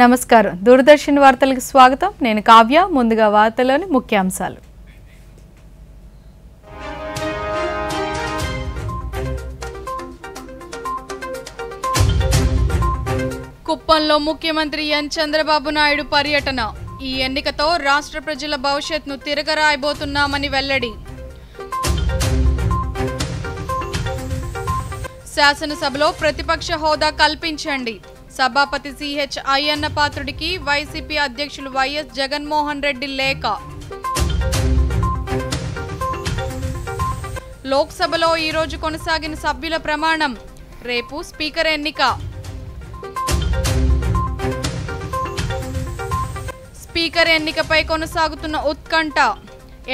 నమస్కారం దూరదర్శన్ వార్తలకు స్వాగతం నేను కావ్య ముందుగా వార్తలోని ముఖ్యాంశాలు కుప్పంలో ముఖ్యమంత్రి ఎన్ చంద్రబాబు నాయుడు పర్యటన ఈ ఎన్నికతో రాష్ట్ర ప్రజల భవిష్యత్తును తిరగరాయబోతున్నామని వెల్లడి శాసనసభలో ప్రతిపక్ష హోదా కల్పించండి సభాపతి సిహెచ్ అయ్యన్న పాత్రుడికి వైసీపీ అధ్యక్షులు వైఎస్ జగన్మోహన్ రెడ్డి లేఖ లోక్సభలో ఈ రోజు కొనసాగిన సభ్యుల ప్రమాణం రేపు స్పీకర్ ఎన్నిక స్పీకర్ ఎన్నికపై కొనసాగుతున్న ఉత్కంఠ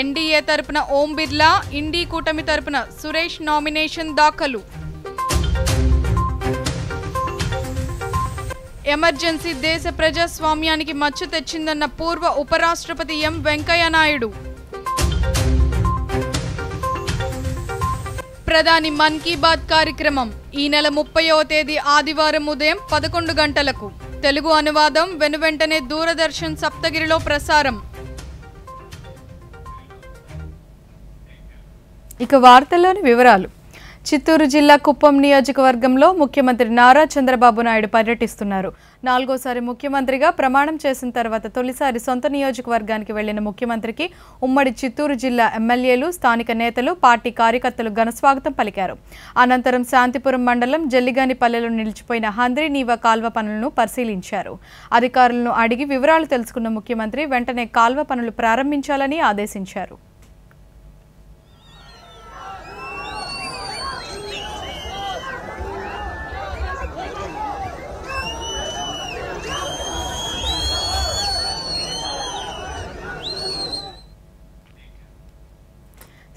ఎన్డీఏ తరపున ఓం బిర్లా ఇండీ కూటమి తరపున సురేష్ నామినేషన్ దాఖలు ఎమర్జెన్సీ దేశ ప్రజాస్వామ్యానికి మచ్చ తెచ్చిందన్న పూర్వ ఉపరాష్ట్రపతి ఎం వెంకయ్య నాయుడు ప్రధాని మన్ కీ బాత్ కార్యక్రమం ఈ నెల 30వ తేదీ ఆదివారం ఉదయం 11 గంటలకు తెలుగు అనువాదం వెనువెంటనే దూరదర్శన్ సప్తగిరిలో ప్రసారం ఇక వార్తల్లోని వివరాలు చిత్తూరు జిల్లా కుప్పం నియోజకవర్గంలో ముఖ్యమంత్రి నారా చంద్రబాబు నాయుడు పర్యటిస్తున్నారు. 4వసారి ముఖ్యమంత్రిగా ప్రమాణం చేసిన తర్వాత తొలిసారి సొంత నియోజకవర్గానికి వెళ్లిన ముఖ్యమంత్రికి ఉమ్మడి చిత్తూరు జిల్లా ఎమ్మెల్యేలు, స్థానిక నేతలు, పార్టీ కార్యకర్తలు ఘనస్వాగతం పలికారు. అనంతరం శాంతిపురం మండలం జల్లిగానిపల్లెలో నిలిచిపోయిన హంద్రీ నీవా కాల్వ పనులను పరిశీలించారు. అధికారులను అడిగి వివరాలు తెలుసుకున్న ముఖ్యమంత్రి వెంటనే కాల్వ పనులు ప్రారంభించాలని ఆదేశించారు.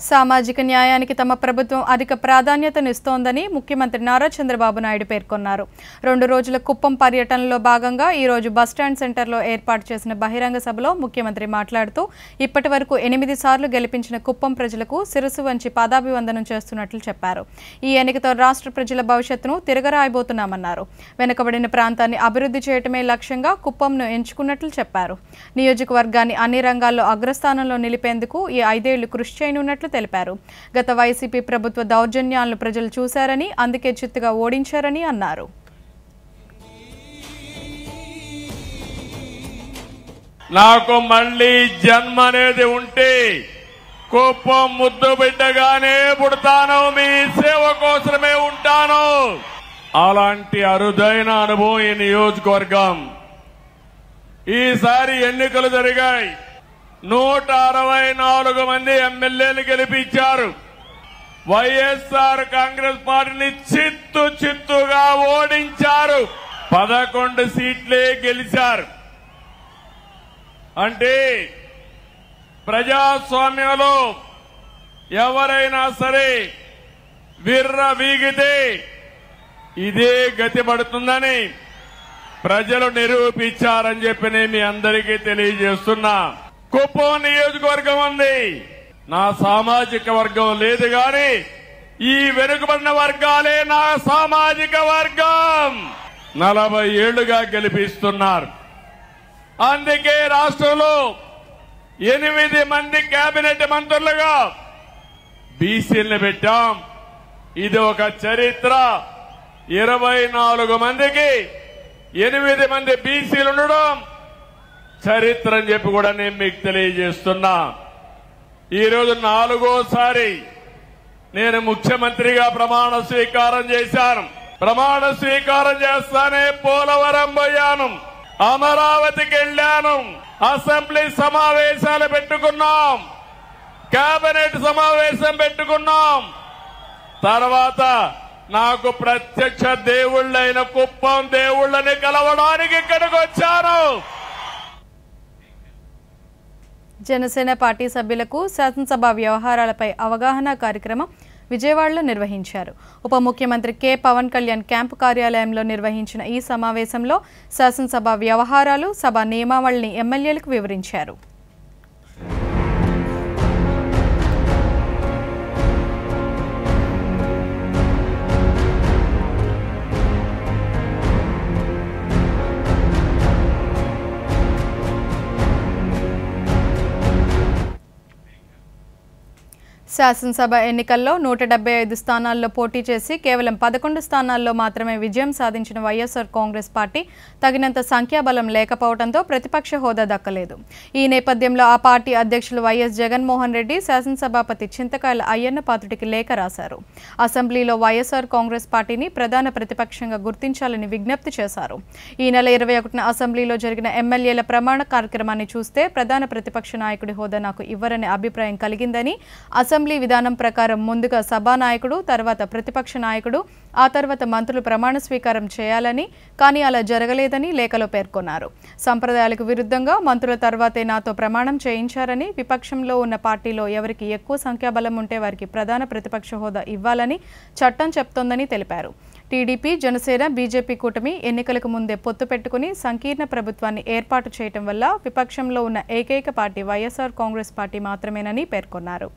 సామాజిక న్యాయానికి తమ ప్రభుత్వం అధిక ప్రాధాన్యతనిస్తోందని ముఖ్యమంత్రి నారా చంద్రబాబు నాయుడు పేర్కొన్నారు. 2 రోజుల కుప్పం పర్యటనలో భాగంగా ఈ రోజు బస్టాండ్ సెంటర్లో ఏర్పాటు చేసిన బహిరంగ సభలో ముఖ్యమంత్రి మాట్లాడుతూ ఇప్పటి వరకు 8 సార్లు గెలిపించిన కుప్పం ప్రజలకు శిరస్సు వంచి పాదాభివందనం చేస్తున్నట్లు చెప్పారు. ఈ ఎన్నికతో రాష్ట్ర ప్రజల భవిష్యత్తును తిరగరాయబోతున్నామన్నారు. వెనుకబడిన ప్రాంతాన్ని అభివృద్ధి చేయటమే లక్ష్యంగా కుప్పంను ఎంచుకున్నట్లు చెప్పారు. నియోజకవర్గాన్ని అన్ని రంగాల్లో అగ్రస్థానంలో నిలిపేందుకు ఈ 5 ఏళ్లు కృషి చేయనున్నట్లు తెలిపారు. గత వైసీపీ ప్రభుత్వ దౌర్జన్యాలను ప్రజలు చూశారని, అందుకే చిత్తుగా ఓడించారని అన్నారు. నాకు మళ్ళీ జన్మ అనేది ఉంటే కుప్పం ముద్దు బిడ్డగానే పుడతాను, మీ సేవ కోసమే ఉంటాను. అలాంటి అరుదైన అనుభవం ఈ నియోజకవర్గం. ఈసారి ఎన్నికలు జరిగాయి. 164 మంది ఎమ్మెల్యేలు గెలిపించారు. వైఎస్ఆర్ కాంగ్రెస్ పార్టీని చిత్తుగా ఓడించారు. 11 సీట్లే గెలిచారు. అంటే ప్రజాస్వామ్యంలో ఎవరైనా సరే విర్ర వీగితే ఇదే గతి పడుతుందని ప్రజలు నిరూపించారని చెప్పి నేను మీ అందరికీ తెలియజేస్తున్నా. కుప్పం నియోజకవర్గం ఉంది, నా సామాజిక వర్గం లేదు గాని ఈ వెనుకబడిన వర్గాలే నా సామాజిక వర్గం. 40 ఏళ్లుగా గెలిపిస్తున్నారు. అందుకే రాష్ట్రంలో 8 మంది కేబినెట్ మంత్రులుగా బీసీలను పెట్టాం. ఇది ఒక చరిత్ర. 24 మందికి 8 మంది బీసీలు ఉండడం చరిత్ర అని చెప్పి కూడా నేను మీకు తెలియజేస్తున్నా. ఈరోజు 4వసారి నేను ముఖ్యమంత్రిగా ప్రమాణ స్వీకారం చేశాను. ప్రమాణ స్వీకారం చేస్తానే పోలవరం పోయాను, అమరావతికి వెళ్లాను, అసెంబ్లీ సమావేశాలు పెట్టుకున్నాం, కేబినెట్ సమావేశం పెట్టుకున్నాం. తర్వాత నాకు ప్రత్యక్ష దేవుళ్ళైన కుప్పం దేవుళ్ళని కలవడానికి ఇక్కడికి వచ్చాను. జనసేన పార్టీ సభ్యులకు శాసనసభ వ్యవహారాలపై అవగాహన కార్యక్రమం విజయవాడలో నిర్వహించారు. ఉప ముఖ్యమంత్రి కె పవన్ కళ్యాణ్ క్యాంపు కార్యాలయంలో నిర్వహించిన ఈ సమావేశంలో శాసనసభ వ్యవహారాలు, సభ నియమావళిని ఎమ్మెల్యేలకు వివరించారు. శాసనసభ ఎన్నికల్లో 175 స్థానాల్లో పోటీ చేసి కేవలం 11 స్థానాల్లో మాత్రమే విజయం సాధించిన వైఎస్ఆర్ కాంగ్రెస్ పార్టీ తగినంత సంఖ్యాబలం లేకపోవడంతో ప్రతిపక్ష హోదా దక్కలేదు. ఈ నేపథ్యంలో ఆ పార్టీ అధ్యక్షులు వైఎస్ జగన్మోహన్ రెడ్డి శాసనసభాపతి చింతకాయల అయ్యన్న పాత్రుడికి లేఖ రాశారు. అసెంబ్లీలో వైఎస్ఆర్ కాంగ్రెస్ పార్టీని ప్రధాన ప్రతిపక్షంగా గుర్తించాలని విజ్ఞప్తి చేశారు. ఈ నెల 21న అసెంబ్లీలో జరిగిన ఎమ్మెల్యేల ప్రమాణ కార్యక్రమాన్ని చూస్తే ప్రధాన ప్రతిపక్ష నాయకుడి హోదా నాకు ఇవ్వరనే అభిప్రాయం కలిగిందని, అసెంబ్లీ విధానం ప్రకారం ముందుగా సభానాయకుడు, తర్వాత ప్రతిపక్ష నాయకుడు, ఆ తర్వాత మంత్రులు ప్రమాణ స్వీకారం చేయాలని, కానీ అలా జరగలేదని లేఖలో పేర్కొన్నారు. సంప్రదాయాలకు విరుద్ధంగా మంత్రుల తర్వాతే నాతో ప్రమాణం చేయించారని, విపక్షంలో ఉన్న పార్టీలో ఎవరికి ఎక్కువ సంఖ్యాబలం ఉంటే వారికి ప్రధాన ప్రతిపక్ష హోదా ఇవ్వాలని చట్టం చెప్తోందని తెలిపారు. టీడీపీ, జనసేన, బీజేపీ కూటమి ఎన్నికలకు ముందే పొత్తు పెట్టుకుని సంకీర్ణ ప్రభుత్వాన్ని ఏర్పాటు చేయడం వల్ల విపక్షంలో ఉన్న ఏకైక పార్టీ వైఎస్ఆర్ కాంగ్రెస్ పార్టీ మాత్రమేనని పేర్కొన్నారు.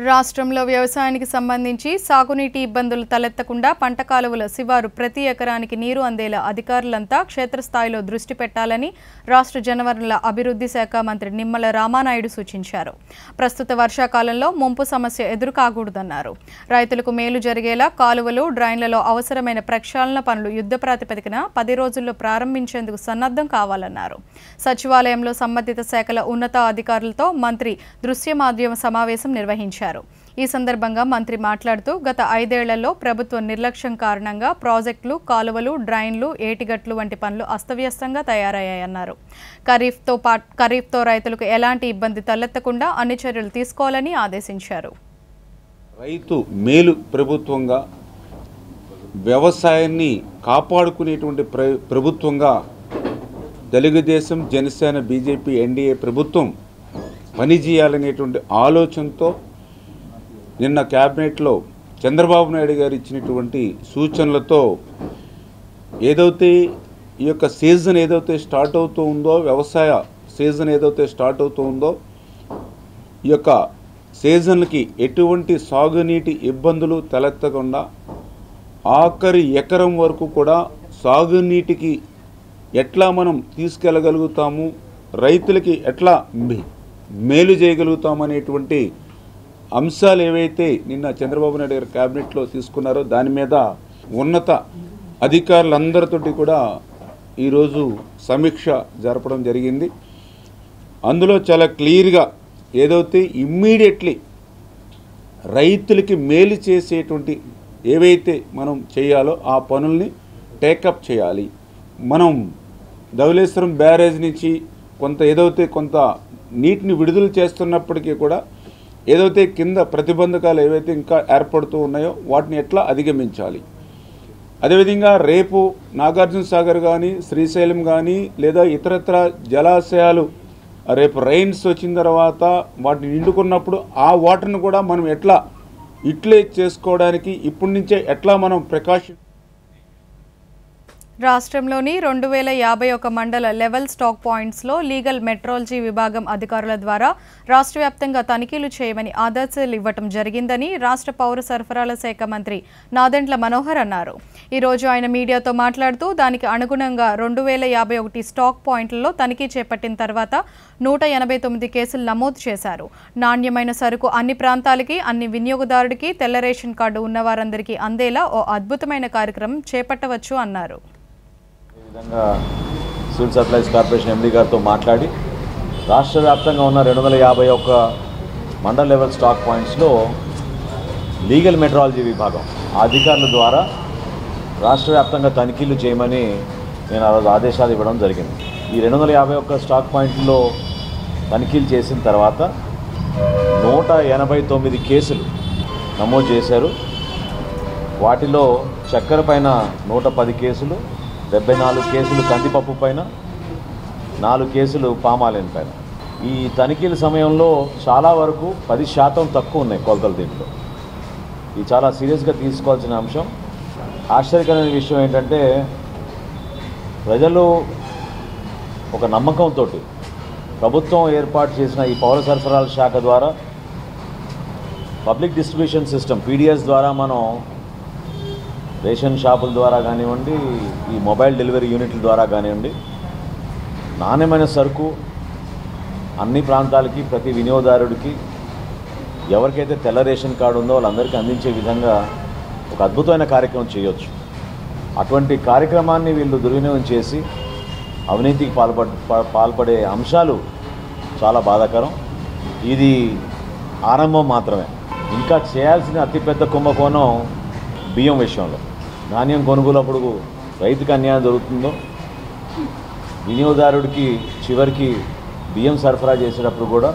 రాష్ట్రంలో వ్యవసాయానికి సంబంధించి సాగునీటి ఇబ్బందులు తలెత్తకుండా పంట కాలువల శివారు ప్రతి ఎకరానికి నీరు అందేలా అధికారులంతా క్షేత్రస్థాయిలో దృష్టి పెట్టాలని రాష్ట్ర జలవనరుల అభివృద్ధి శాఖ మంత్రి నిమ్మల రామానాయుడు సూచించారు. ప్రస్తుత వర్షాకాలంలో ముంపు సమస్య ఎదురుకాకూడదన్నారు. రైతులకు మేలు జరిగేలా కాలువలు, డ్రైన్లలో అవసరమైన ప్రక్షాళన పనులు యుద్ధ ప్రాతిపదికన 10 రోజుల్లో ప్రారంభించేందుకు సన్నద్ధం కావాలన్నారు. సచివాలయంలో సంబంధిత శాఖల ఉన్నతాధికారులతో మంత్రి దృశ్య మాధ్యమ సమావేశం నిర్వహించారు. ఈ సందర్భంగా మంత్రి మాట్లాడుతూ గత 5 ఏళ్లలో ప్రభుత్వ నిర్లక్ష్యం కారణంగా ప్రాజెక్టులు, కాలువలు, డ్రైన్లు, ఏటిగట్లు వంటి పనులు అస్తవ్యస్తంగా తయారయ్యాయన్నారు. ఖరీఫ్తో రైతులకు ఎలాంటి ఇబ్బంది తలెత్తకుండా అన్ని చర్యలు తీసుకోవాలని ఆదేశించారు. రైతు మేలు ప్రభుత్వంగా, వ్యవసాయాన్ని కాపాడుకునేటువంటి ప్రభుత్వంగా తెలుగుదేశం, జనసేన, బీజేపీ, ఎన్డీఏ ప్రభుత్వం పనిచేయాలనేటువంటి ఆలోచనతో నిన్న క్యాబినెట్లో చంద్రబాబు నాయుడు గారు ఇచ్చినటువంటి సూచనలతో ఏదైతే ఈ యొక్క సీజన్ ఏదైతే స్టార్ట్ అవుతూ ఉందో, వ్యవసాయ సీజన్ ఏదైతే స్టార్ట్ అవుతూ ఉందో, ఈ యొక్క సీజన్కి ఎటువంటి సాగునీటి ఇబ్బందులు తలెత్తకుండా ఆఖరి ఎకరం వరకు కూడా సాగునీటికి ఎట్లా మనం తీసుకెళ్ళగలుగుతాము, రైతులకి ఎట్లా మేలు చేయగలుగుతామనేటువంటి అంశాలు ఏవైతే నిన్న చంద్రబాబు నాయుడు గారు క్యాబినెట్లో తీసుకున్నారో దాని మీద ఉన్నత అధికారులందరితోటి కూడా ఈరోజు సమీక్ష జరపడం జరిగింది. అందులో చాలా క్లియర్గా ఏదైతే ఇమ్మీడియట్లీ రైతులకి మేలు చేసేటువంటి ఏవైతే మనం చేయాలో ఆ పనుల్ని టేకప్ చేయాలి. మనం ధవళేశ్వరం బ్యారేజ్ నుంచి కొంత నీటిని విడుదల చేస్తున్నప్పటికీ కూడా ఏదైతే కింద ప్రతిబంధకాలు ఏవైతే ఇంకా ఏర్పడుతూ ఉన్నాయో వాటిని ఎట్లా అధిగమించాలి. అదేవిధంగా రేపు నాగార్జున సాగర్ కానీ, శ్రీశైలం కానీ, లేదా ఇతరత్ర జలాశయాలు రేపు రైన్స్ వచ్చిన తర్వాత వాటిని నిండుకున్నప్పుడు ఆ వాటర్ను కూడా మనం ఎట్లా యూటిలైజ్ చేసుకోవడానికి ఇప్పటి నుంచే ఎట్లా మనం ప్రికాషన్. రాష్ట్రంలోని 2051 మండల లెవెల్ స్టాక్ పాయింట్స్లో లీగల్ మెట్రాలజీ విభాగం అధికారుల ద్వారా రాష్ట్ర వ్యాప్తంగా తనిఖీలు చేయమని ఆదేశాలు ఇవ్వటం జరిగిందని రాష్ట్ర పౌర సరఫరాల శాఖ మంత్రి నాదెండ్ల మనోహర్ అన్నారు. ఈరోజు ఆయన మీడియాతో మాట్లాడుతూ దానికి అనుగుణంగా 2051 స్టాక్ పాయింట్లలో తనిఖీ చేపట్టిన తర్వాత 189 కేసులు నమోదు చేశారు. నాణ్యమైన సరుకు అన్ని ప్రాంతాలకి, అన్ని వినియోగదారుడికి, తెల్ల రేషన్ కార్డు ఉన్నవారందరికీ అందేలా ఓ అద్భుతమైన కార్యక్రమం చేపట్టవచ్చు అన్నారు. విధంగా సివిల్ సప్లైస్ కార్పొరేషన్ ఎండీ గారితో మాట్లాడి రాష్ట్ర వ్యాప్తంగా ఉన్న 251 మండల్ లెవెల్ స్టాక్ పాయింట్స్లో లీగల్ మెట్రాలజీ విభాగం అధికారుల ద్వారా రాష్ట్ర వ్యాప్తంగా తనిఖీలు చేయమని నేను ఆ రోజు ఆదేశాలు ఇవ్వడం జరిగింది. ఈ 251 స్టాక్ పాయింట్లో తనిఖీలు చేసిన తర్వాత 189 కేసులు నమోదు చేశారు. వాటిలో చక్కెర పైన 110 కేసులు, 74 కేసులు కందిపప్పు పైన, 4 కేసులు పామాయిల్ పైన. ఈ తనిఖీల సమయంలో చాలా వరకు 10% తక్కువ ఉన్నాయి కొలతలు. దీంట్లో ఇది చాలా సీరియస్గా తీసుకోవాల్సిన అంశం. ఆశ్చర్యకరమైన విషయం ఏంటంటే ప్రజలు ఒక నమ్మకంతో ప్రభుత్వం ఏర్పాటు చేసిన ఈ పౌర సరఫరాల శాఖ ద్వారా పబ్లిక్ డిస్ట్రిబ్యూషన్ సిస్టమ్ PDS ద్వారా మనం రేషన్ షాపుల ద్వారా కానివ్వండి, ఈ మొబైల్ డెలివరీ యూనిట్ల ద్వారా కానివ్వండి, నాణ్యమైన సరుకు అన్ని ప్రాంతాలకి ప్రతి వినియోగదారుడికి ఎవరికైతే తెల్ల రేషన్ కార్డు ఉందో వాళ్ళందరికీ అందించే విధంగా ఒక అద్భుతమైన కార్యక్రమం చేయొచ్చు. అటువంటి కార్యక్రమాన్ని వీళ్ళు దుర్వినియోగం చేసి అవినీతికి పాల్పడే అంశాలు చాలా బాధాకరం. ఇది ఆరంభం మాత్రమే. ఇంకా చేయాల్సిన అతిపెద్ద కుంభకోణం బియ్యం విషయంలో. ధాన్యం కొనుగోలప్పుడు రైతుకు అన్యాయం జరుగుతుందో, వినియోగదారుడికి చివరికి బియ్యం సరఫరా చేసేటప్పుడు కూడా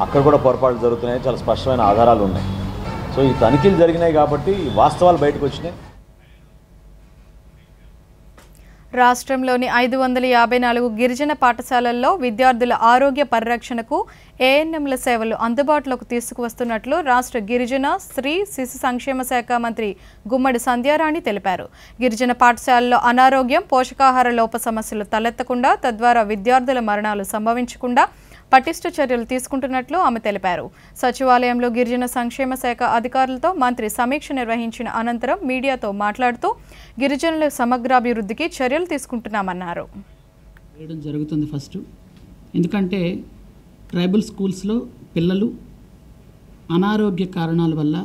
అక్కడ కూడా పొరపాట్లు జరుగుతున్నాయి. చాలా స్పష్టమైన ఆధారాలు ఉన్నాయి. సో ఈ తనిఖీలు జరిగినాయి కాబట్టి వాస్తవాలు బయటకు వచ్చినాయి. రాష్ట్రంలోని 554 గిరిజన పాఠశాలల్లో విద్యార్థుల ఆరోగ్య పరిరక్షణకు ఏఎన్ఎంల సేవలు అందుబాటులోకి తీసుకువస్తున్నట్లు రాష్ట్ర గిరిజన స్త్రీ శిశు సంక్షేమ శాఖ మంత్రి గుమ్మడి సంధ్యారాణి తెలిపారు. గిరిజన పాఠశాలల్లో అనారోగ్యం, పోషకాహార లోప సమస్యలు తలెత్తకుండా, తద్వారా విద్యార్థుల మరణాలు సంభవించకుండా పటిష్ట చర్యలు తీసుకుంటున్నట్లు ఆమె తెలిపారు. సచివాలయంలో గిరిజన సంక్షేమ శాఖ అధికారులతో మంత్రి సమీక్ష నిర్వహించిన అనంతరం మీడియాతో మాట్లాడుతూ గిరిజనుల సమగ్రాభివృద్ధికి చర్యలు తీసుకుంటున్నామన్నారు. జరుగుతుంది ఫస్ట్, ఎందుకంటే ట్రైబల్ స్కూల్స్లో పిల్లలు అనారోగ్య కారణాల వల్ల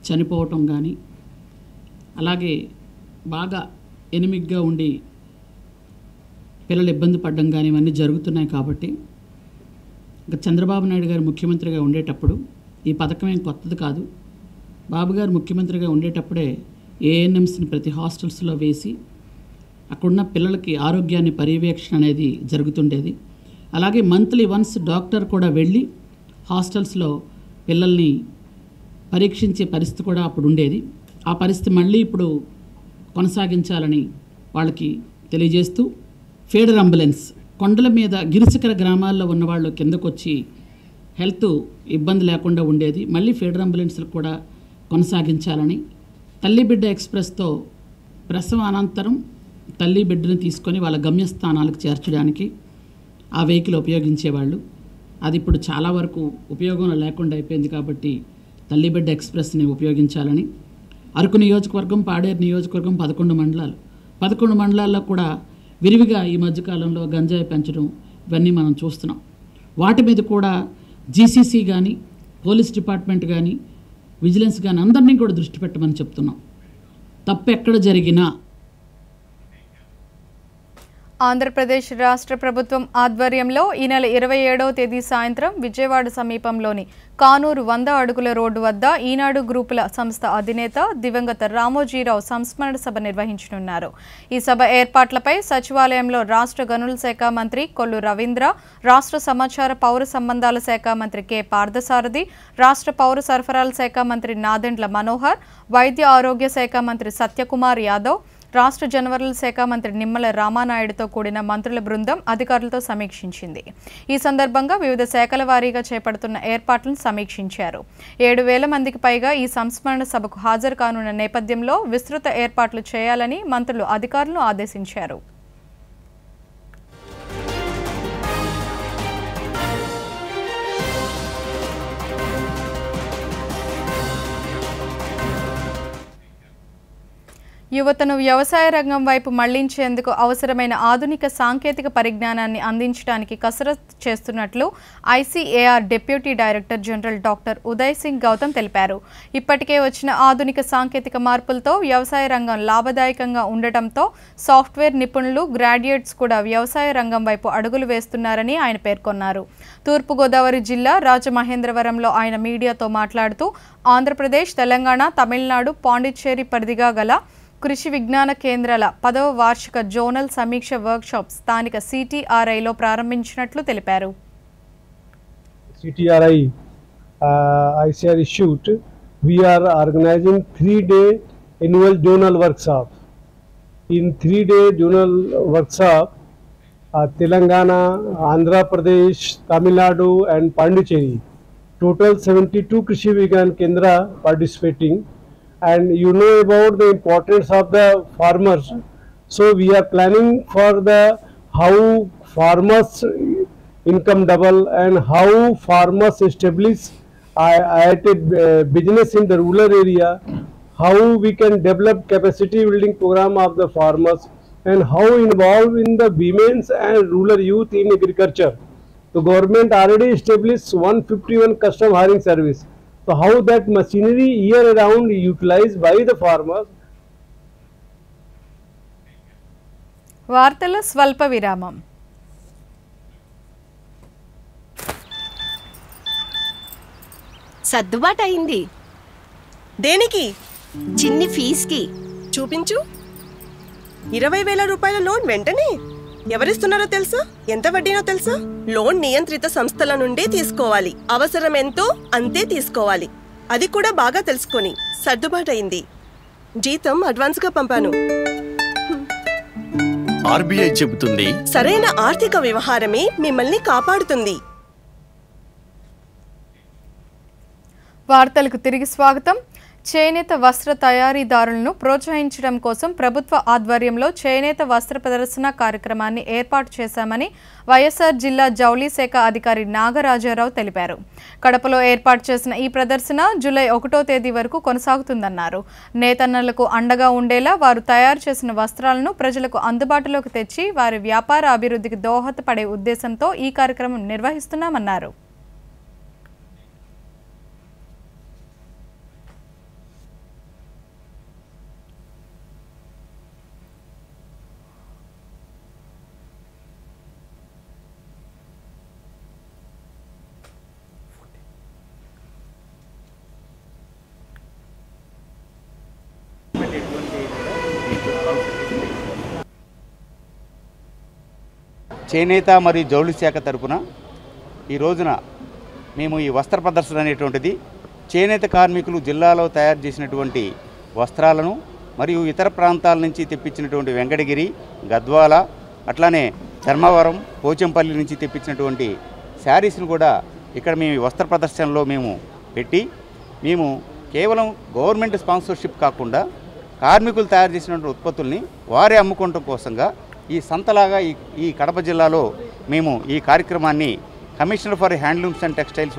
చనిపోవటం కానీ, అలాగే బాగా ఎనిమిగ్గా ఉండి పిల్లలు ఇబ్బంది పడడం కానీ ఇవన్నీ జరుగుతున్నాయి. కాబట్టి ఇంకా చంద్రబాబు నాయుడు గారు ముఖ్యమంత్రిగా ఉండేటప్పుడు ఈ పథకం ఏం కొత్తది కాదు. బాబు గారు ముఖ్యమంత్రిగా ఉండేటప్పుడే ఏఎన్ఎంస్ని ప్రతి హాస్టల్స్లో వేసి అక్కడున్న పిల్లలకి ఆరోగ్యాన్ని పర్యవేక్షణ అనేది జరుగుతుండేది. అలాగే మంత్లీ వన్స్ డాక్టర్ కూడా వెళ్ళి హాస్టల్స్లో పిల్లల్ని పరీక్షించే పరిస్థితి కూడా అప్పుడు ఉండేది. ఆ పరిస్థితి మళ్ళీ ఇప్పుడు కొనసాగించాలని వాళ్ళకి తెలియజేస్తూ ఫీడర్ అంబులెన్స్ కొండల మీద గిరిశిఖర గ్రామాల్లో ఉన్నవాళ్ళు కిందకు వచ్చి హెల్త్ ఇబ్బంది లేకుండా ఉండేది. మళ్ళీ ఫీడర్ అంబులెన్స్లు కూడా కొనసాగించాలని, తల్లి బిడ్డ ఎక్స్ప్రెస్తో ప్రసవ అనంతరం తల్లి బిడ్డను తీసుకొని వాళ్ళ గమ్యస్థానాలకు చేర్చడానికి ఆ వెహికల్ ఉపయోగించేవాళ్ళు. అది ఇప్పుడు చాలా వరకు ఉపయోగంలో లేకుండా అయిపోయింది. కాబట్టి తల్లి బిడ్డ ఎక్స్ప్రెస్ని ఉపయోగించాలని, అరకు నియోజకవర్గం, పాడేరు నియోజకవర్గం 11 మండలాలు, 11 మండలాల్లో కూడా విరివిగా ఈ మధ్యకాలంలో గంజాయి పెంచడం ఇవన్నీ మనం చూస్తున్నాం. వాటి మీద కూడా జీసీసీ కానీ, పోలీస్ డిపార్ట్మెంట్ కానీ, విజిలెన్స్ కానీ అందరినీ కూడా దృష్టి పెట్టమని చెప్తున్నాం. తప్పు ఎక్కడ జరిగినా ఆంధ్రప్రదేశ్ రాష్ట్ర ప్రభుత్వం ఆధ్వర్యంలో ఈ నెల 27వ తేదీ సాయంత్రం విజయవాడ సమీపంలోని కానూరు 100 అడుగుల రోడ్డు వద్ద ఈనాడు గ్రూపుల సంస్థ అధినేత దివంగత రామోజీరావు సంస్మరణ సభ నిర్వహించనున్నారు. ఈ సభ ఏర్పాట్లపై సచివాలయంలో రాష్ట్ర గనుల శాఖ మంత్రి కొల్లు రవీంద్ర, రాష్ట్ర సమాచార పౌర సంబంధాల శాఖ మంత్రి కె పార్థసారథి, రాష్ట్ర పౌర సరఫరాల శాఖ మంత్రి నాదెండ్ల మనోహర్, వైద్య ఆరోగ్య శాఖ మంత్రి సత్యకుమార్ యాదవ్, రాష్ట్ర జనవరుల శాఖ మంత్రి నిమ్మల రామానాయుడుతో కూడిన మంత్రుల బృందం అధికారులతో సమీక్షించింది. ఈ సందర్భంగా వివిధ శాఖల వారీగా చేపడుతున్న ఏర్పాట్లను సమీక్షించారు. 7,000 మందికి పైగా ఈ సంస్మరణ సభకు హాజరు కానున్న నేపథ్యంలో విస్తృత ఏర్పాట్లు చేయాలని మంత్రులు అధికారులను ఆదేశించారు. యువతను వ్యవసాయ రంగం వైపు మళ్లించేందుకు అవసరమైన ఆధునిక సాంకేతిక పరిజ్ఞానాన్ని అందించడానికి కసరత్తు చేస్తున్నట్లు ICAR deputy director general doctor Uday Singh Gautam తెలిపారు. ఇప్పటికే వచ్చిన ఆధునిక సాంకేతిక మార్పులతో వ్యవసాయ రంగం లాభదాయకంగా ఉండటంతో సాఫ్ట్వేర్ నిపుణులు, గ్రాడ్యుయేట్స్ కూడా వ్యవసాయ రంగం వైపు అడుగులు వేస్తున్నారని ఆయన పేర్కొన్నారు. తూర్పుగోదావరి జిల్లా రాజమహేంద్రవరంలో ఆయన మీడియాతో మాట్లాడుతూ ఆంధ్రప్రదేశ్, తెలంగాణ, తమిళనాడు, పాండిచ్చేరి పరిధిగా గల కృషి విజ్ఞాన కేంద్రాల 10వ వార్షిక జోనల్ సమీక్ష వర్క్షాప్ స్థానిక సిటీఆర్ఐలో ప్రారంభించినట్లు తెలిపారు. CTRI ICR issued, we are organizing 3-day annual zonal workshop. In 3-day zonal workshop, Telangana, Andhra Pradesh, Tamil Nadu and Pondicherry, total 72 Krishi Vigyan Kendra participating. And you know about the importance of the farmers, so we are planning for the how farmers income double and how farmers establish business in the rural area, how we can develop capacity building program of the farmers, and how involve in the women's and rural youth in agriculture. The government already established 151 custom hiring service. So how that machinery year round utilized by the farmers. వార్తల స్వల్ప విరామం. సర్దుబాటు అయింది. దేనికి? చిన్ని ఫీజుకి. చూపించు. 20,000 రూపాయల loan వెంటనే. ఎవరిస్తున్నారో తెలుసా? ఎంత వడ్డీనో తెలుసా? లోన్ నియంత్రిత సంస్థల నుండే తీసుకోవాలి. అవసరం ఎంతో అంతే తీసుకోవాలి. అది కూడా బాగా తెలుసుకొని. సర్దుబాటయింది. జీతం అడ్వాన్స్గా పంపాను. ఆర్బీఐ చెబుతుంది, సరైన ఆర్థిక వ్యవహారమే మిమ్మల్ని కాపాడుతుంది. వార్తలకు తిరిగి స్వాగతం. చేనేత వస్త్ర తయారీదారులను ప్రోత్సహించడం కోసం ప్రభుత్వ ఆధ్వర్యంలో చేనేత వస్త్ర ప్రదర్శన కార్యక్రమాన్ని ఏర్పాటు చేశామని వైఎస్ఆర్ జిల్లా జౌళి శాఖ అధికారి నాగరాజారావు తెలిపారు. కడపలో ఏర్పాటు చేసిన ఈ ప్రదర్శన జూలై 1వ తేదీ వరకు కొనసాగుతుందన్నారు. నేతన్నలకు అండగా ఉండేలా వారు తయారు చేసిన వస్త్రాలను ప్రజలకు అందుబాటులోకి తెచ్చి వారి వ్యాపార అభివృద్ధికి దోహదపడే ఉద్దేశంతో ఈ కార్యక్రమం నిర్వహిస్తున్నామన్నారు. చేనేత మరియు జౌళి శాఖ తరపున ఈ రోజున మేము ఈ వస్త్ర ప్రదర్శన అనేటువంటిది చేనేత కార్మికులు జిల్లాలో తయారు చేసినటువంటి వస్త్రాలను మరియు ఇతర ప్రాంతాల నుంచి తెప్పించినటువంటి వెంకటగిరి, గద్వాల, అట్లానే ధర్మవరం, పోచంపల్లి నుంచి తెప్పించినటువంటి శారీస్ను కూడా ఇక్కడ మేము వస్త్ర ప్రదర్శనలో మేము పెట్టి మేము కేవలం గవర్నమెంట్ స్పాన్సర్షిప్ కాకుండా కార్మికులు తయారు చేసినటువంటి ఉత్పత్తుల్ని వారే అమ్ముకోవడం కోసంగా ఈ సంతలాగా ఈ కడప జిల్లాలో మేము ఈ కార్యక్రమాన్ని commissioner for handlooms and textiles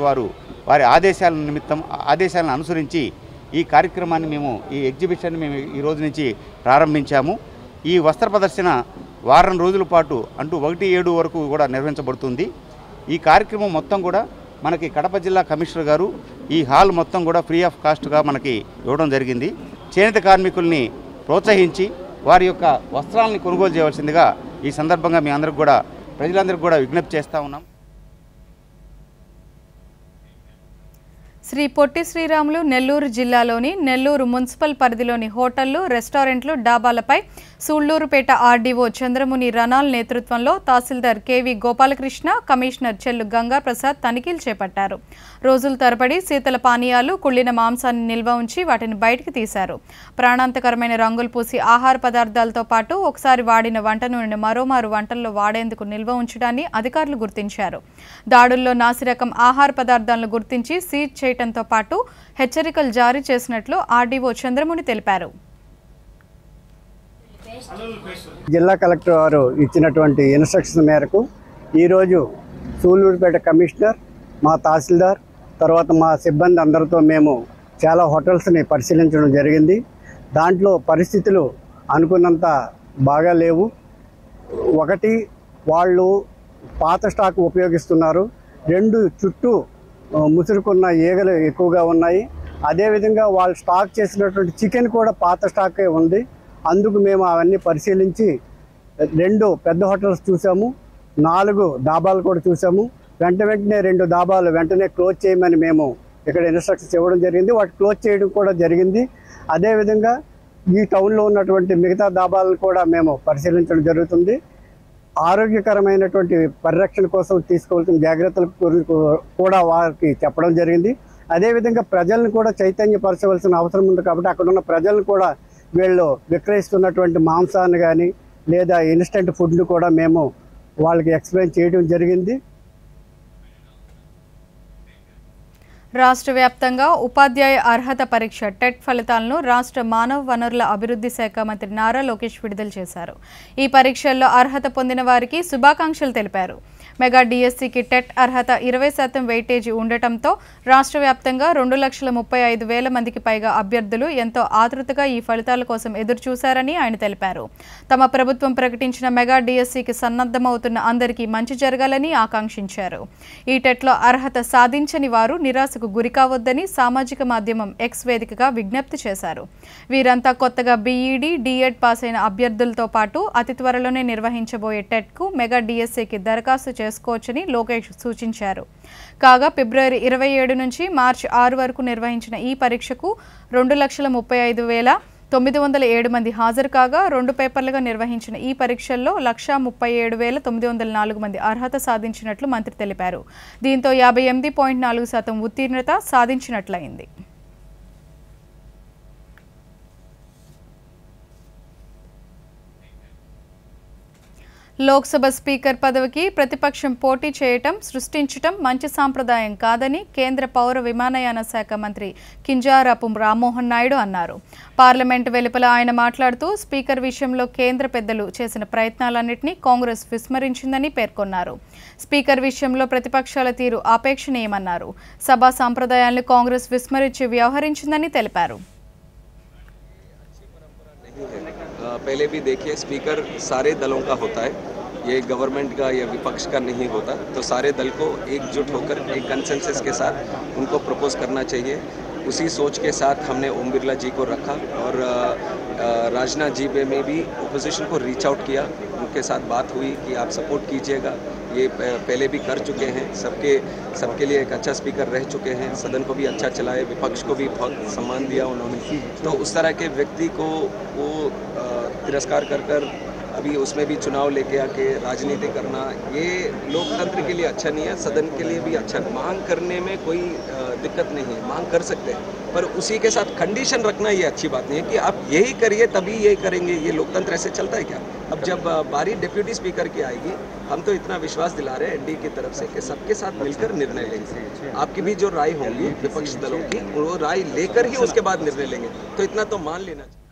వారి ఆదేశాలను అనుసరించి ఈ కార్యక్రమాన్ని మేము ఈ ఎగ్జిబిషన్ని మేము ఈ రోజు నుంచి ప్రారంభించాము. ఈ వస్త్ర ప్రదర్శన వారం రోజుల పాటు అంటూ 1-7 వరకు కూడా నిర్వహించబడుతుంది. ఈ కార్యక్రమం మొత్తం కూడా మనకి కడప జిల్లా కమిషనర్ గారు ఈ హాల్ మొత్తం కూడా ఫ్రీ ఆఫ్ కాస్ట్గా మనకి ఇవ్వడం జరిగింది. చేనేత కార్మికుల్ని ప్రోత్సహించి వారి యొక్క వస్త్రాలని కొనుగోలు చేయవలసిందిగా ఈ సందర్భంగా మీ అందరికి కూడా ప్రజలందరికీ కూడా విజ్ఞప్తి చేస్తూ ఉన్నాం. శ్రీ పొట్టి శ్రీరాములు నెల్లూరు జిల్లాలోని నెల్లూరు మున్సిపల్ పరిధిలోని హోటళ్లు, రెస్టారెంట్లు, డాబాలపై సూళ్లూరుపేట ఆర్డీఓ చంద్రముని రనాల్ నేతృత్వంలో తహసీల్దార్ కేవి గోపాలకృష్ణ, కమిషనర్ చెల్లు గంగా ప్రసాద్ తనిఖీలు చేపట్టారు. రోజుల తరబడి శీతల పానీయాలు, కుళ్ళిన మాంసాన్ని నిల్వ ఉంచి వాటిని బయటికి తీశారు. ప్రాణాంతకరమైన రంగులు పూసి ఆహార పదార్థాలతో పాటు ఒకసారి వాడిన వంట నూనెను మరోమారు వంటల్లో వాడేందుకు నిల్వ ఉంచడాన్ని అధికారులు గుర్తించారు. దాడుల్లో నాసిరకం ఆహార పదార్థాలను గుర్తించి సీజ్ చేయడంతో పాటు హెచ్చరికలు జారీ చేసినట్లు ఆర్డీఓ చంద్రముని తెలిపారు. జిల్లా కలెక్టర్ వారు ఇచ్చినటువంటి ఇన్స్ట్రక్షన్ మేరకు ఈరోజు సూళ్లూరుపేట కమిషనర్, మా తహసీల్దార్, తర్వాత మా సిబ్బంది అందరితో మేము చాలా హోటల్స్ని పరిశీలించడం జరిగింది. దాంట్లో పరిస్థితులు అనుకున్నంత బాగా లేవు. ఒకటి, వాళ్ళు పాత స్టాక్ ఉపయోగిస్తున్నారు. 2, చుట్టూ ముసురుకున్న ఈగలు ఎక్కువగా ఉన్నాయి. అదేవిధంగా వాళ్ళు స్టాక్ చేసినటువంటి చికెన్ కూడా పాత స్టాకే ఉంది. అందుకు మేము అవన్నీ పరిశీలించి 2 పెద్ద హోటల్స్ చూసాము, 4 డాబాలు కూడా చూసాము. వెంటనే 2 డాబాలు వెంటనే క్లోజ్ చేయమని మేము ఇక్కడ ఇన్స్ట్రక్షన్స్ ఇవ్వడం జరిగింది. వాటి క్లోజ్ చేయడం కూడా జరిగింది. అదేవిధంగా ఈ టౌన్లో ఉన్నటువంటి మిగతా డాబాలను కూడా మేము పరిశీలించడం జరుగుతుంది. ఆరోగ్యకరమైనటువంటి పరిరక్షణ కోసం తీసుకోవాల్సిన జాగ్రత్తల కూడా వారికి చెప్పడం జరిగింది. అదేవిధంగా ప్రజలను కూడా చైతన్యపరచవలసిన అవసరం ఉంది. కాబట్టి అక్కడ ఉన్న ప్రజలను కూడా వీళ్ళు విక్రయిస్తున్నటువంటి మాంసాన్ని కానీ లేదా ఇన్స్టెంట్ ఫుడ్ని కూడా మేము వాళ్ళకి ఎక్స్ప్లెయిన్ చేయడం జరిగింది. రాష్ట్ర వ్యాప్తంగా ఉపాధ్యాయ అర్హత పరీక్ష టెట్ ఫలితాలను రాష్ట్ర మానవ వనరుల అభివృద్ధి శాఖ మంత్రి నారా లోకేష్ విడుదల చేశారు. ఈ పరీక్షల్లో అర్హత పొందిన వారికి శుభాకాంక్షలు తెలిపారు. మెగా డిఎస్సికి టెట్ అర్హత 20% వెయిటేజీ ఉండటంతో రాష్ట్ర వ్యాప్తంగా 2,35,000 మందికి పైగా అభ్యర్థులు ఎంతో ఆతృతగా ఈ ఫలితాల కోసం ఎదురుచూశారని ఆయన తెలిపారు. తమ ప్రభుత్వం ప్రకటించిన మెగా డిఎస్సికి సన్నద్ధమవుతున్న అందరికీ మంచి జరగాలని ఆకాంక్షించారు. ఈ టెట్లో అర్హత సాధించని వారు నిరాశకు గురికావద్దని సామాజిక మాధ్యమం ఎక్స్ వేదికగా విజ్ఞప్తి చేశారు. వీరంతా కొత్తగా బీఈడీ, డిఎడ్ పాస్ అయిన అభ్యర్థులతో పాటు అతి త్వరలోనే నిర్వహించబోయే టెట్కు మెగా డిఎస్సికి దరఖాస్తు చేసుకోవచ్చని లోకేష్ సూచించారు. కాగా ఫిబ్రవరి 27 నుంచి మార్చి 6 వరకు నిర్వహించిన ఈ పరీక్షకు 2,35,907 మంది హాజరు కాగా 2 పేపర్లుగా నిర్వహించిన ఈ పరీక్షల్లో 1,37,904 మంది అర్హత సాధించినట్లు మంత్రి తెలిపారు. దీంతో 58.4% ఉత్తీర్ణత సాధించినట్లయింది. లోక్సభ స్పీకర్ పదవికి ప్రతిపక్షం పోటీ చేయటం, సృష్టించటం మంచి సాంప్రదాయం కాదని కేంద్ర పౌర విమానయాన శాఖ మంత్రి కింజరాపు రామ్మోహన్ నాయుడు అన్నారు. పార్లమెంటు వెలుపల ఆయన మాట్లాడుతూ స్పీకర్ విషయంలో కేంద్ర పెద్దలు చేసిన ప్రయత్నాలన్నింటినీ కాంగ్రెస్ విస్మరించిందని పేర్కొన్నారు. స్పీకర్ విషయంలో ప్రతిపక్షాల తీరు ఆపేక్షణీయమన్నారు. సభా సాంప్రదాయాలను కాంగ్రెస్ విస్మరించి వ్యవహరించిందని తెలిపారు. पहले भी देखिए, स्पीकर सारे दलों का होता है, ये गवर्नमेंट का या विपक्ष का नहीं होता। तो सारे दल को एकजुट होकर एक कंसेंसस के साथ उनको प्रपोज करना चाहिए। उसी सोच के साथ हमने ओम बिरला जी को रखा और राजनाथ जी में भी ओपोजिशन को रीच आउट किया, उनके साथ बात हुई कि आप सपोर्ट कीजिएगा। ये पहले भी कर चुके हैं, सबके लिए एक अच्छा स्पीकर रह चुके हैं, सदन को भी अच्छा चलाए, विपक्ष को भी बहुत सम्मान दिया उन्होंने। तो उस तरह के व्यक्ति को वो तिरस्कार कर अभी उसमें भी चुनाव लेके आके राजनीति करना, ये लोकतंत्र के लिए अच्छा नहीं है, सदन के लिए भी अच्छा नहीं। मांग करने में कोई दिक्कत नहीं है, मांग कर सकते हैं, पर उसी के साथ कंडीशन रखना ये अच्छी बात नहीं है कि आप यही करिए तभी यही करेंगे। ये लोकतंत्र ऐसे चलता है क्या? अब जब बारी डिप्यूटी स्पीकर की आएगी, हम तो इतना विश्वास दिला रहे हैं एनडीए की तरफ से कि सबके साथ मिलकर निर्णय लेंगे। आपकी भी जो राय होंगी विपक्ष दलों की, वो राय लेकर ही उसके बाद निर्णय लेंगे। तो इतना तो मान लेना चाहिए।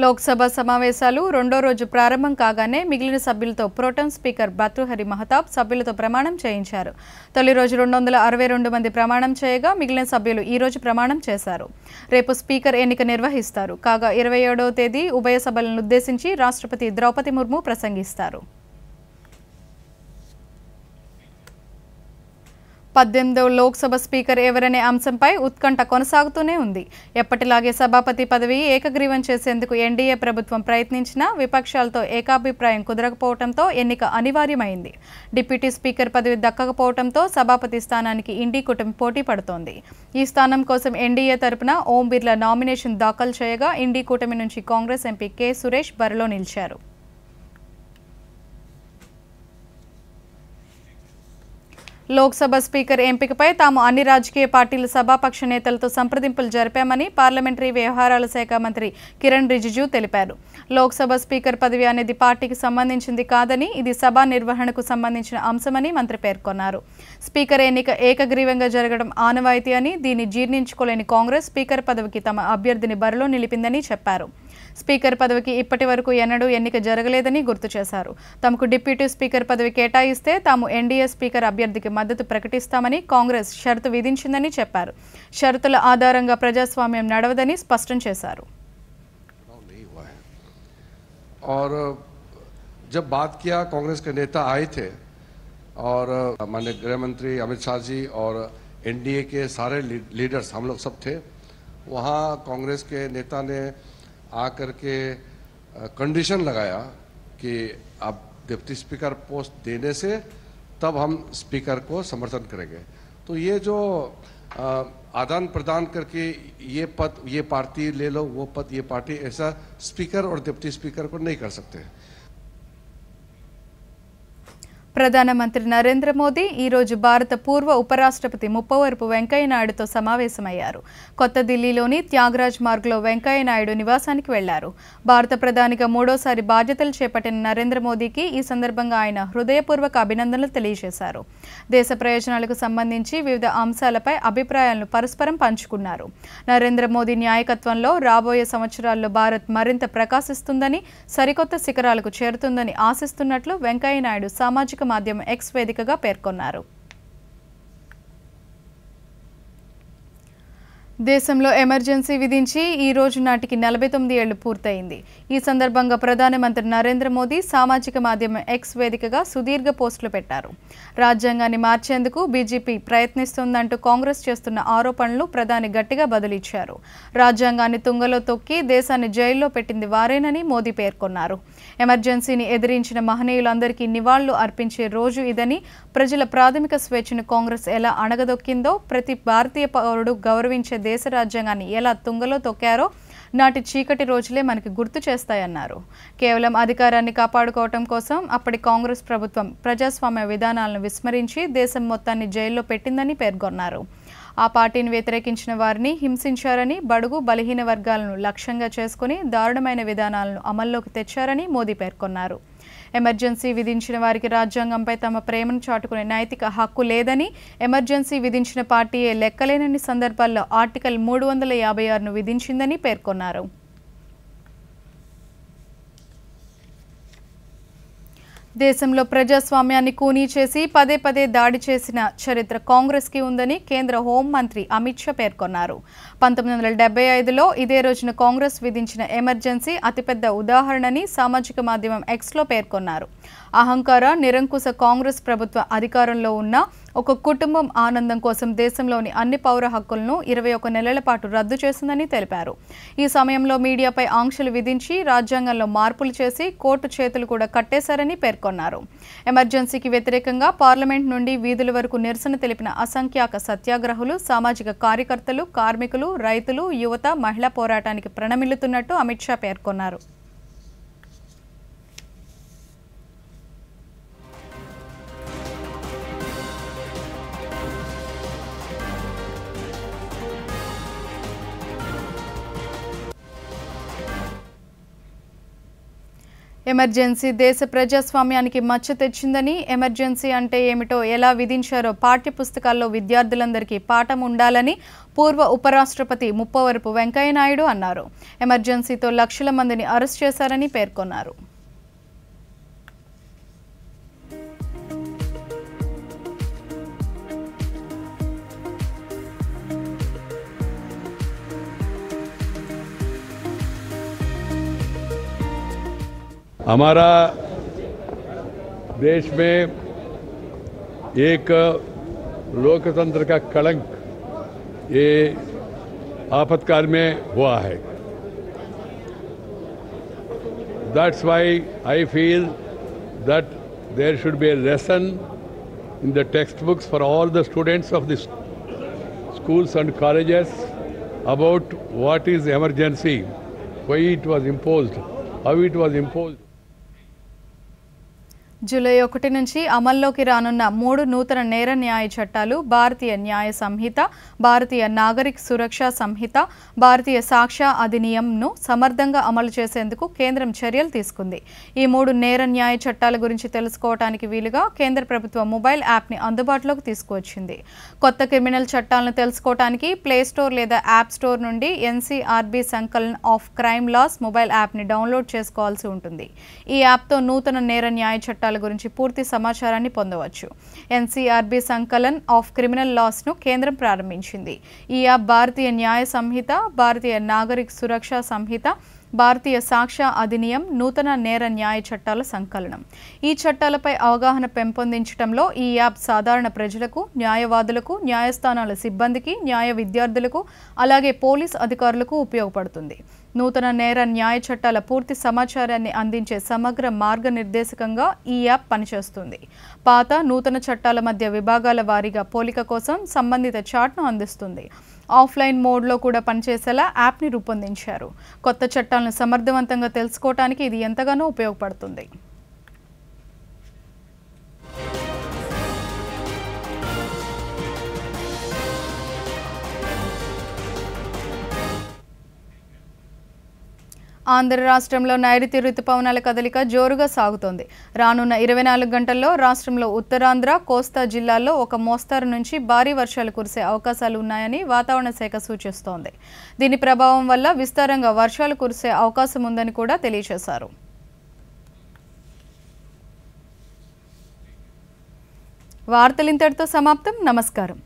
లోక్సభ సమావేశాలు రెండో రోజు ప్రారంభం కాగానే మిగిలిన సభ్యులతో ప్రోటెం స్పీకర్ భర్తృహరి మహతాబ్ సభ్యులతో ప్రమాణం చేయించారు. తొలి రోజు 262 మంది ప్రమాణం చేయగా మిగిలిన సభ్యులు ఈ రోజు ప్రమాణం చేశారు. రేపు స్పీకర్ ఎన్నిక నిర్వహిస్తారు. కాగా 27వ తేదీ ఉభయ సభలను ఉద్దేశించి రాష్ట్రపతి ద్రౌపది ముర్ము ప్రసంగిస్తారు. 18వ లోక్సభ స్పీకర్ ఎవరనే అంశంపై ఉత్కంఠ కొనసాగుతూనే ఉంది. ఎప్పటిలాగే సభాపతి పదవి ఏకగ్రీవం చేసేందుకు ఎన్డీఏ ప్రభుత్వం ప్రయత్నించినా విపక్షాలతో ఏకాభిప్రాయం కుదరకపోవడంతో ఎన్నిక అనివార్యమైంది. డిప్యూటీ స్పీకర్ పదవి దక్కకపోవడంతో సభాపతి స్థానానికి ఇండీ కూటమి పోటీ పడుతోంది. ఈ స్థానం కోసం ఎన్డీఏ తరపున ఓం బిర్లా నామినేషన్ దాఖలు చేయగా ఇండీ కూటమి నుంచి కాంగ్రెస్ ఎంపీ కె సురేష్ బరిలో నిలిచారు. లోక్సభ స్పీకర్ ఎంపికపై తాము అన్ని రాజకీయ పార్టీల సభాపక్ష నేతలతో సంప్రదింపులు జరిపామని పార్లమెంటరీ వ్యవహారాల శాఖ మంత్రి కిరణ్ రిజిజు తెలిపారు. లోక్సభ స్పీకర్ పదవి అనేది పార్టీకి సంబంధించింది కాదని, ఇది సభా నిర్వహణకు సంబంధించిన అంశమని మంత్రి పేర్కొన్నారు. స్పీకర్ ఎన్నిక ఏకగ్రీవంగా జరగడం ఆనవాయితీ అని, దీన్ని జీర్ణించుకోలేని కాంగ్రెస్ స్పీకర్ పదవికి తమ అభ్యర్థిని బరిలో నిలిపిందని చెప్పారు. స్పీకర్ పదవికి ఇప్పటి వరకు ఎన్నడూ ఎన్నిక జరగలేదని గుర్తు చేశారు. తమకు డిప్యూటీ స్పీకర్ పదవి కేటాయిస్తే తాము ఎన్డీఏ స్పీకర్ అభ్యర్థికి మద్దతు ప్రకటిస్తామని కాంగ్రెస్ షరతు విధించిందని చెప్పారు. షరతుల ఆధారంగా ప్రజాస్వామ్యం నడవదని స్పష్టం చేశారు. और जब बात किया, कांग्रेस के नेता आए थे और माननीय गृह मंत्री अमित शाह जी और एनडीए के सारे लीडर्स हम लोग सब थे वहाँ। कांग्रेस के नेता ने आकर के कंडीशन लगाया कि अब डिप्टी स्पीकर पोस्ट देने से तब हम स्पीकर को समर्थन करेंगे। तो ये जो आदान प्रदान करके ये पद ये पार्टी ले लो, वो पद ये पार्टी, ऐसा स्पीकर और डिप्टी स्पीकर को नहीं कर सकते। ప్రధానమంత్రి నరేంద్ర మోదీ ఈరోజు భారత పూర్వ ఉపరాష్ట్రపతి ముప్పవరపు వెంకయ్యనాయుడుతో సమావేశమయ్యారు. కొత్త ఢిల్లీలోని త్యాగరాజ్ మార్గ్లో వెంకయ్యనాయుడు నివాసానికి వెళ్లారు. భారత ప్రధానిగా మూడోసారి బాధ్యతలు చేపట్టిన నరేంద్ర మోదీకి ఈ సందర్భంగా ఆయన హృదయపూర్వక అభినందనలు తెలియజేశారు. దేశ ప్రయోజనాలకు సంబంధించి వివిధ అంశాలపై అభిప్రాయాలను పరస్పరం పంచుకున్నారు. నరేంద్ర మోదీ నాయకత్వంలో రాబోయే సంవత్సరాల్లో భారత్ మరింత ప్రకాశిస్తుందని, సరికొత్త శిఖరాలకు చేరుతుందని ఆశిస్తున్నట్లు వెంకయ్యనాయుడు సామాజిక మాధ్యమం ఎక్స్ వేదికగా పేర్కొన్నారు. దేశంలో ఎమర్జెన్సీ విధించి ఈ రోజు నాటికి 49 ఏళ్లు పూర్తయింది. ఈ సందర్భంగా ప్రధానమంత్రి నరేంద్ర మోదీ సామాజిక మాధ్యమం ఎక్స్ వేదికగా సుదీర్ఘ పోస్టులు పెట్టారు. రాజ్యాంగాన్ని మార్చేందుకు బీజేపీ ప్రయత్నిస్తోందంటూ కాంగ్రెస్ చేస్తున్న ఆరోపణలు ప్రధాని గట్టిగా బదులిచ్చారు. రాజ్యాంగాన్ని తుంగలో తొక్కి దేశాన్ని జైల్లో పెట్టింది వారేనని మోదీ పేర్కొన్నారు. ఎమర్జెన్సీని ఎదిరించిన మహనీయులందరికీ నివాళులు అర్పించే రోజు ఇదని, ప్రజల ప్రాథమిక స్వేచ్ఛను కాంగ్రెస్ ఎలా అణగదొక్కిందో, ప్రతి భారతీయ పౌరుడు గౌరవించే దేశ రాజ్యాంగాన్ని ఎలా తుంగలో తొక్కారో నాటి చీకటి రోజులే మనకి గుర్తు చేస్తాయన్నారు. కేవలం అధికారాన్ని కాపాడుకోవటం కోసం అప్పటి కాంగ్రెస్ ప్రభుత్వం ప్రజాస్వామ్య విధానాలను విస్మరించి దేశం మొత్తాన్ని జైల్లో పెట్టిందని పేర్కొన్నారు. ఆ పార్టీని వ్యతిరేకించిన వారిని హింసించారని, బడుగు బలహీన వర్గాలను లక్ష్యంగా చేసుకుని దారుణమైన విధానాలను అమల్లోకి తెచ్చారని మోదీ పేర్కొన్నారు. ఎమర్జెన్సీ విధించిన వారికి రాజ్యాంగంపై తమ ప్రేమను చాటుకునే నైతిక హక్కు లేదని, ఎమర్జెన్సీ విధించిన పార్టీయే లెక్కలేనన్ని సందర్భాల్లో ఆర్టికల్ 356ను విధించిందని పేర్కొన్నారు. దేశంలో ప్రజాస్వామ్యాన్ని కూనీ చేసి పదే పదే దాడి చేసిన చరిత్ర కాంగ్రెస్కి ఉందని కేంద్ర హోంమంత్రి అమిత్ షా పేర్కొన్నారు. 1975లో ఇదే రోజున కాంగ్రెస్ విధించిన ఎమర్జెన్సీ అతిపెద్ద ఉదాహరణని సామాజిక మాధ్యమం ఎక్స్లో పేర్కొన్నారు. అహంకార నిరంకుశ కాంగ్రెస్ ప్రభుత్వ అధికారంలో ఉన్న ఒక కుటుంబం ఆనందం కోసం దేశంలోని అన్ని పౌర హక్కులను 21 నెలల పాటు రద్దు చేసిందని తెలిపారు. ఈ సమయంలో మీడియాపై ఆంక్షలు విధించి రాజ్యాంగంలో మార్పులు చేసి కోర్టు చేతులు కూడా కట్టేశారని పేర్కొన్నారు. ఎమర్జెన్సీకి వ్యతిరేకంగా పార్లమెంట్ నుండి వీధుల వరకు నిరసన తెలిపిన అసంఖ్యాక సత్యాగ్రహులు, సామాజిక కార్యకర్తలు, కార్మికులు, రైతులు, యువత, మహిళా పోరాటానికి ప్రణమిల్లుతున్నట్టు అమిత్ షా పేర్కొన్నారు. ఎమర్జెన్సీ దేశ ప్రజాస్వామ్యానికి మచ్చ తెచ్చిందని, ఎమర్జెన్సీ అంటే ఏమిటో ఎలా విధించారో పాఠ్యపుస్తకాల్లో విద్యార్థులందరికీ పాఠం ఉండాలని పూర్వ ఉపరాష్ట్రపతి ముప్పవరపు వెంకయ్యనాయుడు అన్నారు. ఎమర్జెన్సీతో లక్షల మందిని అరెస్ట్ చేశారని పేర్కొన్నారు. हमारा देश में एक लोकतंत्र का कलंक ये आपातकाल में हुआ है. That's why I feel that there should be a lesson in the textbooks for all the students of the schools and colleges about what is emergency, why it was imposed, how it was imposed. July 1 నుంచి అమల్లోకి రానున్న 3 నూతన నేర న్యాయ చట్టాలు భారతీయ న్యాయ సంహిత, భారతీయ నాగరిక సురక్షా సంహిత, భారతీయ సాక్ష్య అధినియంను సమర్థంగా అమలు చేసేందుకు కేంద్రం చర్యలు తీసుకుంది. ఈ 3 నేర న్యాయ చట్టాల గురించి తెలుసుకోవడానికి వీలుగా కేంద్ర ప్రభుత్వం మొబైల్ యాప్ని అందుబాటులోకి తీసుకువచ్చింది. కొత్త క్రిమినల్ చట్టాలను తెలుసుకోవడానికి ప్లే స్టోర్ లేదా యాప్ స్టోర్ నుండి NCRB Sankalan of crime laws mobile యాప్ని డౌన్లోడ్ చేసుకోవాల్సి ఉంటుంది. ఈ యాప్తో నూతన నేర న్యాయ చట్టాల గురించి పూర్తి సమాచారాన్ని పొందవచ్చు. ఎన్సీఆర్బీ సంకలన్ ఆఫ్ క్రిమినల్ లాస్ను కేంద్రం ప్రారంభించింది. ఈ యాప్ భారతీయ న్యాయ సంహిత, భారతీయ నాగరిక సురక్షా సంహిత, భారతీయ సాక్ష్య అధినియం, నూతన నేర న్యాయ చట్టాల సంకలనం. ఈ చట్టాలపై అవగాహన పెంపొందించడంలో ఈ యాప్ సాధారణ ప్రజలకు, న్యాయవాదులకు, న్యాయస్థానాల సిబ్బందికి, న్యాయ విద్యార్థులకు, అలాగే పోలీస్ అధికారులకు ఉపయోగపడుతుంది. నూతన నేర న్యాయ చట్టాల పూర్తి సమాచారాన్ని అందించే సమగ్ర మార్గనిర్దేశకంగా ఈ యాప్ పనిచేస్తుంది. పాత, నూతన చట్టాల మధ్య విభాగాల వారీగా పోలిక కోసం సంబంధిత చార్ట్ను అందిస్తుంది. ఆఫ్లైన్ మోడ్లో కూడా పనిచేసేలా యాప్ని రూపొందించారు. కొత్త చట్టాలను సమర్థవంతంగా తెలుసుకోవడానికి ఇది ఎంతగానో ఉపయోగపడుతుంది. ఆంధ్ర రాష్ట్రంలో నైరుతి రుతుపవనాల కదలిక జోరుగా సాగుతోంది. రానున్న 24 గంటల్లో రాష్ట్రంలో ఉత్తరాంధ్ర, కోస్తా జిల్లాల్లో ఒక మోస్తరు నుంచి భారీ వర్షాలు కురిసే అవకాశాలు ఉన్నాయని వాతావరణ శాఖ సూచిస్తోంది. దీని ప్రభావం వల్ల విస్తారంగా వర్షాలు కురిసే అవకాశం ఉందని కూడా తెలియజేశారు. వార్తలు ఇంతటితో సమాప్తం. నమస్కారం.